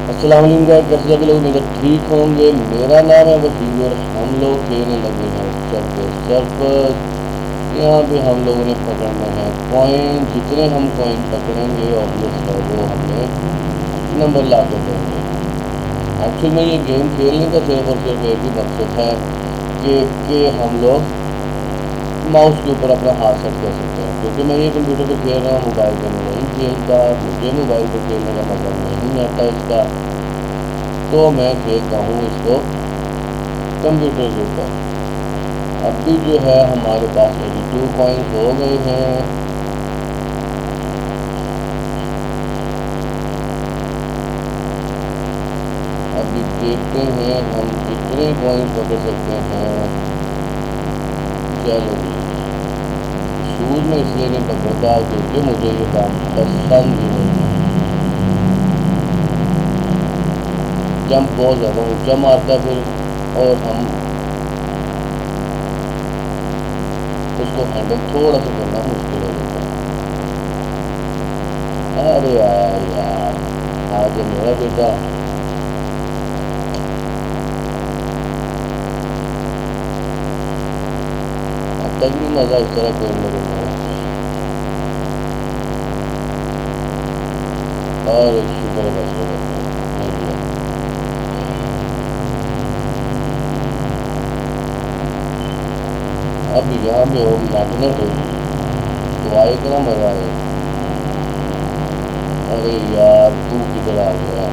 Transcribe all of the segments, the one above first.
अस्सलाम वालेकुम गाइस, कैसे सभी लोग उम्मीद है ठीक होंगे। मेरा नाम है वहीद और हम लोग खेलने लगे हैं सर्फर्स। यहाँ पे हम लोगों ने पकड़ने हैं कॉइन। जितने हम कॉइन पकड़ेंगे ऑब्वियस है वो हमें नंबर ला के देंगे। एक्चुअल में ये गेम खेलने का सिर्फ और सिर्फ एक ही मकसद है कि हम लोग माउस के ऊपर अपना हाथ सेट कर सकते हैं, क्योंकि मैं ये कंप्यूटर पे खेल रहा हूँ, मोबाइल पे नहीं खेलता। मुझे मोबाइल पे खेलने का मज़ा नहीं आता इसका, तो मैं खेलता हूँ इसको कंप्यूटर के ऊपर। अभी जो है हमारे पास 82 कॉइन्स हो गए हैं। अभी देखते हैं हम कितने कॉइन्स पकड़ सकते हैं। चलो जी, शूज़ में इसलिए नहीं पकड़ता क्योंकि मुझे ये काम पसंद ही नहीं है। जंप बहुत ज़्यादा ऊंचा मारता है फिर, और हम उसको हैंडल थोड़ा सा करना मुश्किल हो जाता है। अरे यार यार, आज मेरा बेटा अब तक भी मज़ा इस तरह कोई नहीं है। अरे शुक्र है बस नहीं गया। अब यहाँ पे हो मैग्नेट हो तो आए इतना मज़ा आए। अरे यार तू किधर आ गया।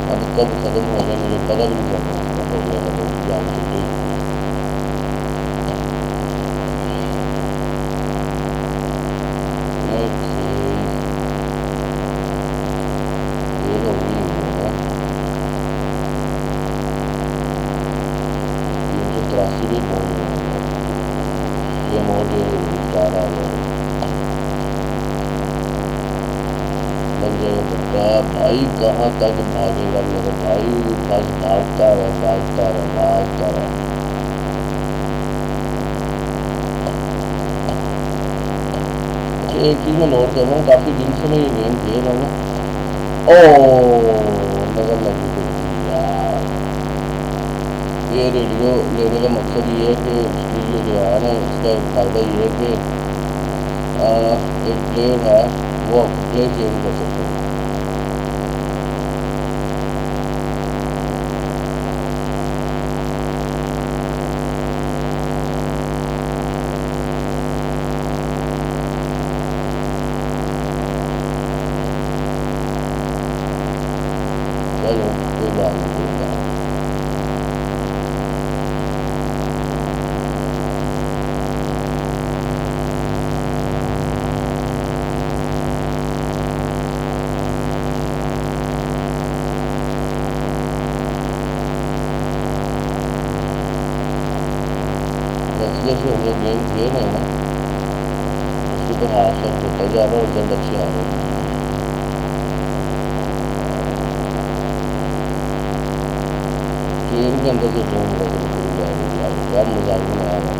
अब कब ख़त्म हो गया मुझे पता भी नहीं चलता हो गया मतलब जान छुट्टी। ये तो नहीं है, 383 भी पहुँच गए। ये मोटे 4 आ गए। लग जाएगा बेटा। भाई कहाँ तक भागेगा मेरे भाई, बस भागता रहे भागता रहे भागता रहे। अच्छा एक चीज़ मैं नोट कर रहा हूँ, काफ़ी दिन से मैं ये गेम खेल रहा हूँ। ओह नज़र लगी थी यार। ये रेडियो लेने का मकसद ये है कि स्टूडियो जो है ना, इसका एक फ़ायदा ये है कि एक प्लेयर है वो प्ले चेंज कर सकते हैं। चलो कोई बात नहीं, कोई बात नहीं। जैसे जैसे हम लोग गेम खेल रहे हैं ना, उसके ऊपर हाथ सेट होता जा रहा है और रिजल्ट अच्छे आ रहे हैं। ट्रेन के अंदर से ट्रेन क्या मजाक बनाया है।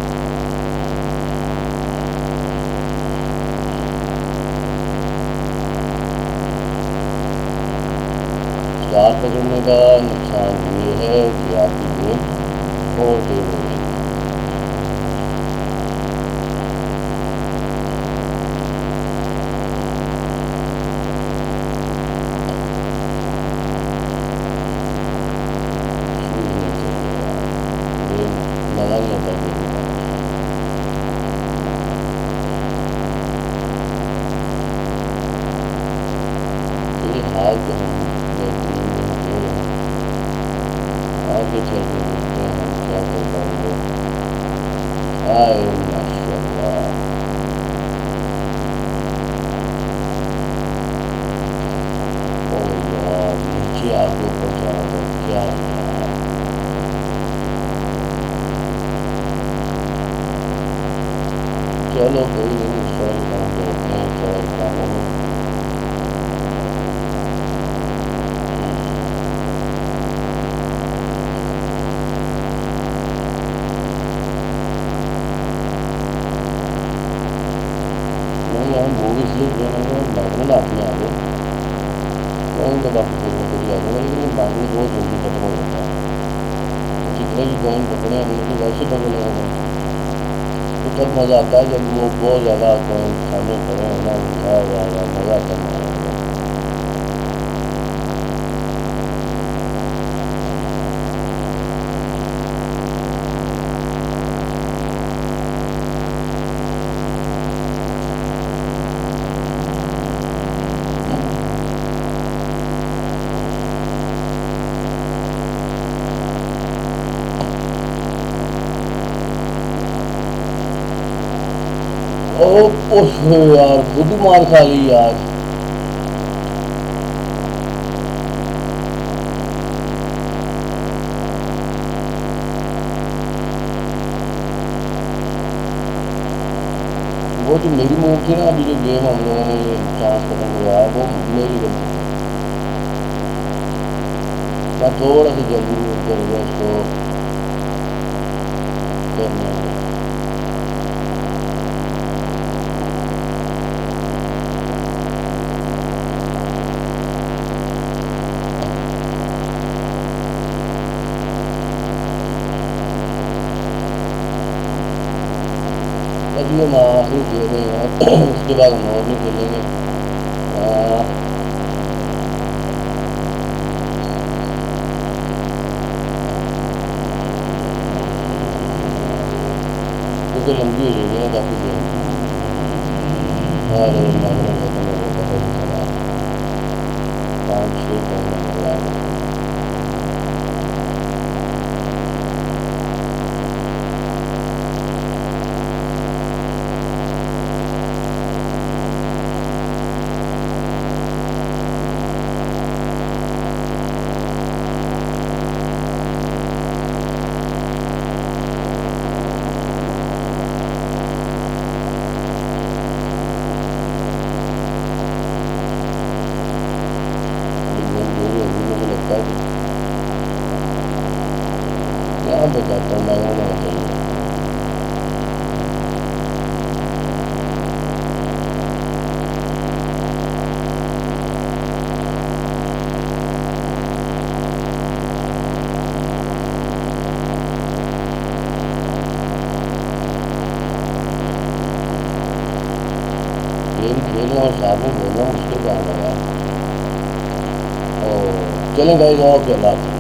स्टार पकड़ने का नुकसान ये है कि आपकी गेम और तेज हो गई। मज़ा नहीं आता गेम का। फिलहाल तो हम बेहतरीन गेम खेल रहे हैं। आगे चल के देखते हैं हम क्या कर पाएंगे। आए माशाल्लाह। ओ यार नीचे आगे ऊपर जाना था क्या यार। चलो कोई नहीं, इस तरह के काम तो होते हैं, इस तरह के कामों में। कि हम वो भी इसलिए किए हैं कि मैगनेट हाथ में आ गए कॉइन तो बाकी कुछ ना कुछ आ जाएगा, लेकिन ये मैगनेट बहुत जल्दी खत्म हो जाता है। जितने भी कॉइन पकड़े हमने तो वैसे पकड़ लेंगे, तो तब मज़ा आता है जब वो बहुत ज़्यादा कॉइन सामने खड़े हो ना, वाह वाह वाह मज़ा आता है मारने में। ओ ओह यार खुद मार खा ली यार। वो जो मेरी मूव थी ना, अभी जो गेम हम लोगों ने ये चांस खत्म करवाया वो मेरी गलती थी। मैं थोड़ा सा जल्दी मूव कर गया उसको करने में। बस ये आखिरी गेम है यार इसके बाद हम और नहीं खेलेंगे। आ, क्योंकि लंबी हो जाएगी ना काफ़ी गेम। अरे मैगनेट खत्म हो गया, पता ही नहीं चला। 5-6 कॉइन हमने यार। गेम पूरी होगी मुझे लगता है कि यहाँ पे कहता हूँ मैगनेट होना चाहिए। गेम खेलना और साथ में बोलना मुश्किल काम है यार। और चलें गाइस, ओके अल्लाह हाफ़िज़।